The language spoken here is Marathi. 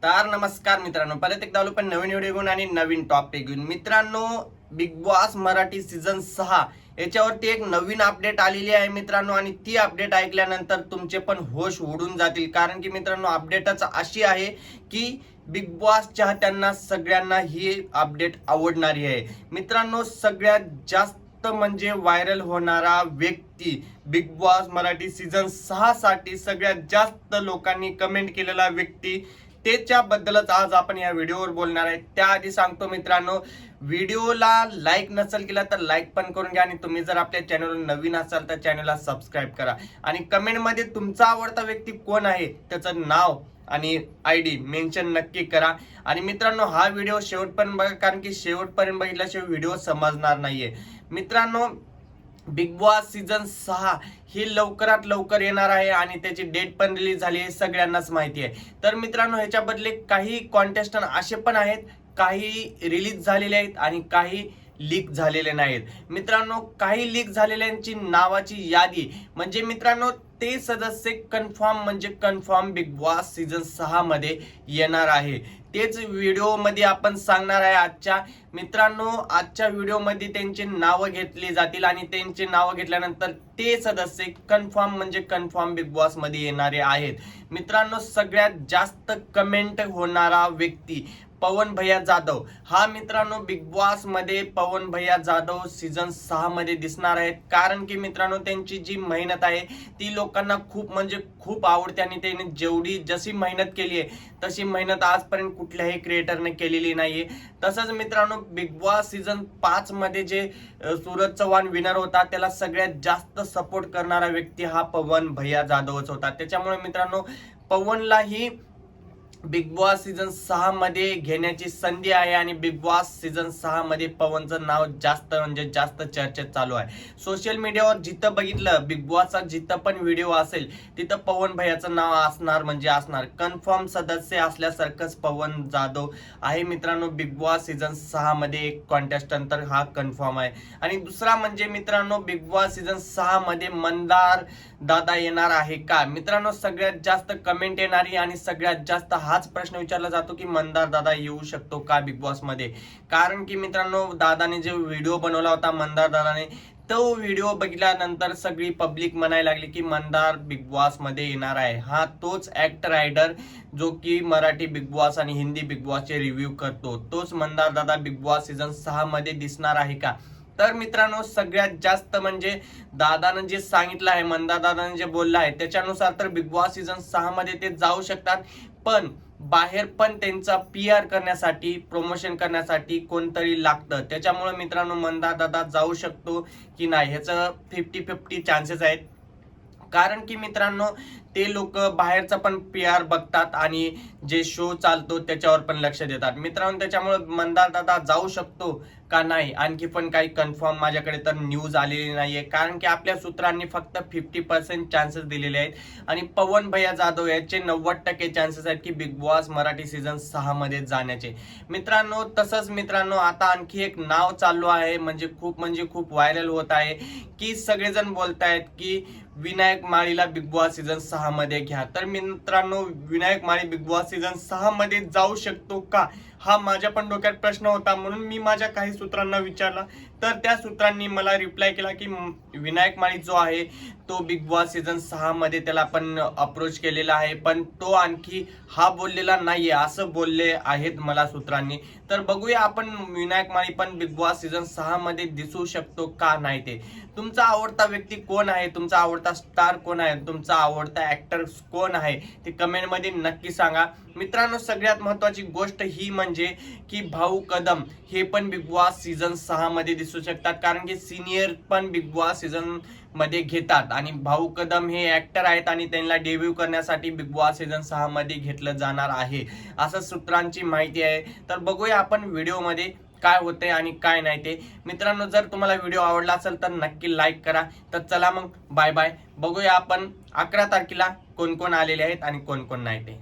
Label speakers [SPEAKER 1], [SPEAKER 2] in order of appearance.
[SPEAKER 1] तर नमस्कार मित्रांनो, परत एकदा आलो पण नवीन व्हिडिओ घेऊन आणि नवीन टॉपिक घेऊन. मित्रांनो, बिग बॉस मराठी सीझन 6 याच्यावरती एक नवीन अपडेट आलेली आहे मित्रांनो, आणि ती अपडेट ऐकल्यानंतर तुमचे पण होश उडून जातील. कारण की मित्रांनो, अपडेटच अशी आहे की बिग बॉस चाहत्यांना सगळ्यांना ही अपडेट आवडणारी आहे. मित्रांनो, सगळ्यात जास्त म्हणजे व्हायरल होणारा व्यक्ती, बिग बॉस मराठी सीझन 6 साठी सगळ्यात जास्त लोकांनी कमेंट केलेला व्यक्ती, त्याच्याबद्दलच आज आपण या व्हिडिओवर बोलणार आहे. त्याआधी सांगतो मित्रांनो, व्हिडिओला लाईक नसेल केला तर लाईक पण करून घ्या, आणि तुम्ही जर आपल्या चॅनलवर नवीन असाल तर चॅनलला सबस्क्राईब करा, आणि कमेंटमध्ये तुमचा आवडता व्यक्ती कोण आहे त्याचं नाव आणि ID मेन्शन नक्की करा. आणि मित्रांनो, हा व्हिडिओ शेवटपर्यंत बघा, कारण की शेवटपर्यंत बघितल्याशिवाय व्हिडिओ समजणार नाहीये. मित्रांनो, बिग बॉस सीझन 6 ही लवकरात लवकर येणार आहे, आणि त्याची डेट पण रिलीज झाली आहे, सगळ्यांनाच माहिती आहे. तर मित्रांनो, ह्याच्या बदले काही कॉन्टेस्टंट असे पण आहेत, काही रिलीज झालेले आहेत आणि काही लीक झालेले नाहीत. मित्रांनो, काही लीक झालेल्यांची नावाची यादी म्हणजे मित्रांनो, ते सदस्य कन्फर्म म्हणजे कन्फर्म बिग बॉस सीझन 6 मध्ये येणार आहे. तेच व्हिडिओमध्ये आपण सांगणार आहे आजच्या. मित्रांनो, आजच्या व्हिडिओमध्ये त्यांची नावं घेतली जातील, आणि त्यांची नावं घेतल्यानंतर ते सदस्य कन्फर्म म्हणजे कन्फर्म बिग बॉस मध्ये येणारे आहेत. मित्रांनो, सगळ्यात जास्त कमेंट होणारा व्यक्ती पवन भैया जाधव हा मित्रांनो बिग बॉस मध्ये पवन भैया जाधव सीझन 6 मध्ये दिसणार आहेत. कारण की मित्रांनो, त्यांची जी मेहनत आहे ती लोकांना खूप म्हणजे खूप आवडते, आणि त्यांनी जेवढी जशी मेहनत केली आहे तशी मेहनत आजपर्यंत कुठल्याही क्रिएटरने केलेली नाहीये. तसंच मित्रांनो, बिग बॉस सीझन 5 मध्ये जे सूरज चव्हाण विनर होता, त्याला सगळ्यात जास्त सपोर्ट करणारा व्यक्ती हा पवन भैया जाधवच होता. त्याच्यामुळे मित्रांनो, पवनलाही बिग बॉस सीझन 6 मध्ये घेण्याची संधी आहे, आणि बिग बॉस सीझन 6 मध्ये पवनचं नाव जास्त म्हणजे जास्त चर्चेत चालू आहे. सोशल मीडियावर जिथं बघितलं, बिग बॉसचा जिथं पण व्हिडिओ असेल तिथं पवन भैयाचं नाव असणार म्हणजे असणार. कन्फर्म सदस्य असल्यासारखंच पवन जाधव आहे मित्रांनो बिग बॉस सीझन 6 मध्ये एक कॉन्टेस्टंट, तर हा कन्फर्म आहे. आणि दुसरा म्हणजे मित्रांनो, बिग बॉस सीझन 6 मध्ये मंदार दादा येणार आहे का? मित्रांनो, सगळ्यात जास्त कमेंट येणारी आणि सगळ्यात जास्त हाच प्रश्न विचारला जातो की मंदार दादा येऊ शकतो का बिग बॉस मध्ये. कारण की मित्रांनो, दादाने जो व्हिडिओ बनवला होता मंदार दादाने, तो व्हिडिओ बघितल्यानंतर सगळी पब्लिक म्हणायला लागली की मंदार बिग बॉस मध्ये येणार आहे. हा तोच ऍक्टर रायडर जो की मराठी बिग बॉस आणि हिंदी बिग बॉसचे रिव्ह्यू करतो, तोच मंदार दादा बिग बॉस सीझन 6 मध्ये दिसणार आहे का? तर मित्रांनो, सगळ्यात जास्त म्हणजे दादानं जे सांगितलं आहे, मंदार दादाने जे बोललं आहे त्याच्यानुसार तर बिग बॉस सीझन 6 मध्ये ते जाऊ शकतात. पण बाहेर पण त्यांचा PR करण्यासाठी, प्रमोशन करण्यासाठी कोणतरी लागतं. त्याच्यामुळे मित्रांनो, मंदार दादा जाऊ शकतो की नाही ह्याचं 50-50 चान्सेस आहेत. कारण की मित्रांनो, ते लोक बाहेरचा पण PR बघतात आणि जे शो चालतो त्याच्यावर पण लक्ष देतात मित्रांनो. त्याच्यामुळे मंदार दादा जाऊ शकतो का नाही, आणखी पण काही कन्फर्म माझ्याकडे तर न्यूज आलेली नाहीये. कारण की आपल्या सूत्रांनी फक्त 50% चान्सेस दिलेले आहेत, आणि पवन भैया जाधव याचे 90% चान्सेस आहेत की बिग बॉस मराठी सीझन 6 मध्ये जाण्याचे मित्रांनो. तसंच मित्रांनो, आता आणखी एक नाव चालू आहे, म्हणजे खूप व्हायरल होत आहे, की सगळेजण बोलतायत की विनायक माळीला बिग बॉस सीझन 6 मध्ये घ्या. तर मित्रांनो, विनायक माळी बिग बॉस सीझन 6 मध्ये जाऊ शकतो का, हा माझ्या पण डोक्यात प्रश्न होता. म्हणून मी माझ्या काही सूत्रांना विचारला, तर त्या सूत्रांनी मला रिप्लाय केला की विनायक माळी जो आहे तो बिग बॉस सीझन 6 मध्ये त्याला पण अप्रोच केलेला आहे, पण तो आणखी हा बोललेला नाहीये असं बोलले आहेत मला सूत्रांनी. तर बघूया आपण विनायक माळी पण बिग बॉस सीझन 6 मध्ये दिसू शकतो का नाही ते. तुमचा आवडता व्यक्ती कोण आहे, तुमचा आवडता स्टार कोण आहे, तुमचा आवडता ऍक्टर कोण आहे ते कमेंट मध्ये नक्की सांगा मित्रांनो. सगळ्यात महत्वाची गोष्ट ही म्हणजे की भाऊ कदम हे पण बिग बॉस सीझन 6 मध्ये दिसू शकतात, कारण की सिनियर पण बिग बॉस सीझन मध्ये घेतात, आणि भाऊ कदम हे ऍक्टर आहेत आणि त्यांना डेब्यू करण्यासाठी बिग बॉस सीझन 6 मध्ये घेतलं जाणार आहे असं सूत्रांची माहिती आहे. तर बघूया आपण व्हिडिओ मध्ये काय होते आणि काय नाही ते. मित्रांनो, जर तुम्हाला व्हिडिओ आवडला असेल तर नक्की लाईक करा. तर चला मग, बाय बाय. बघूया आपण 11 तारखेला कोण कोण आलेले आहेत आणि कोण कोण नाही ते.